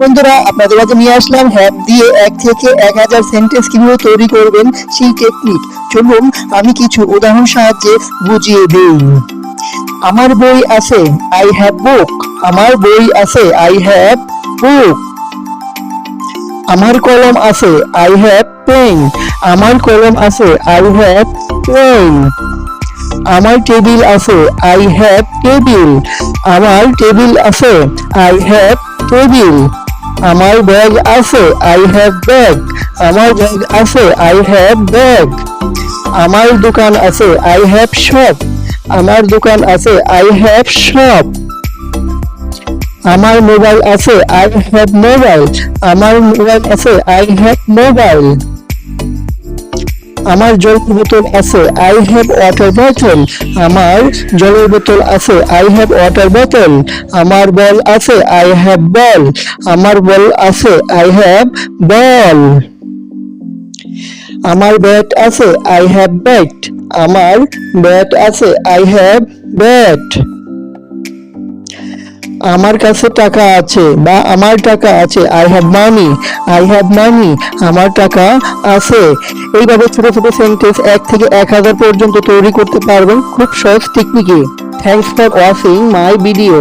বন্ধুরা, আপনাদের কাছে নিয়ে আসলাম হ্যাপ দিয়ে 1 থেকে 1000 সেন্টেন্স কিভাবে তৈরি করবেন সেই টেকনিক। চলুন আমি কিছু উদাহরণ সাহায্যে বুঝিয়ে দিই। আমার বই আছে, আই হ্যাভ বুক। আমার বই আছে, আই হ্যাভ বুক। আমার কলম আছে, আই হ্যাভ পেন। আমার কলম আছে, আই হ্যাভ পেন। আমার টেবিল আছে, আই হ্যাভ টেবিল। আমার টেবিল আছে, আই হ্যাভ টেবিল। আমার ব্যাগ আছে, আই হ্যাভ ব্যাগ। আমার ব্যাগ আছে, আই হ্যাভ ব্যাগ। আমার দোকান আছে, আই হ্যাভ শপ। আমার দোকান আছে, আই হ্যাভ শপ। আমার মোবাইল আছে, আই হ্যাভ মোবাইল। আমার মোবাইল আছে, আই হ্যাভ মোবাইল। আমার জলের বোতল আছে, আই হ্যাভ ওয়াটার বোতল। আমার জলের বোতল আছে, আই হ্যাভ ওয়াটার বোতল। আমার বল আছে, আই হ্যাভ বল। আমার বল আছে, আই হ্যাভ বল। আমার ব্যাট আছে, আই হ্যাভ ব্যাট। আমার ব্যাট আছে, আই হ্যাভ ব্যাট। আমার কাছে টাকা আছে বা আমার টাকা আছে, I have money. I have money, আমার টাকা আছে। এইভাবে ছোট ছোট সেন্টেন্স 1 থেকে 1000 পর্যন্ত তৈরি করতে পারবেন খুব সহজ টেকনিকে। Thanks for watching my video.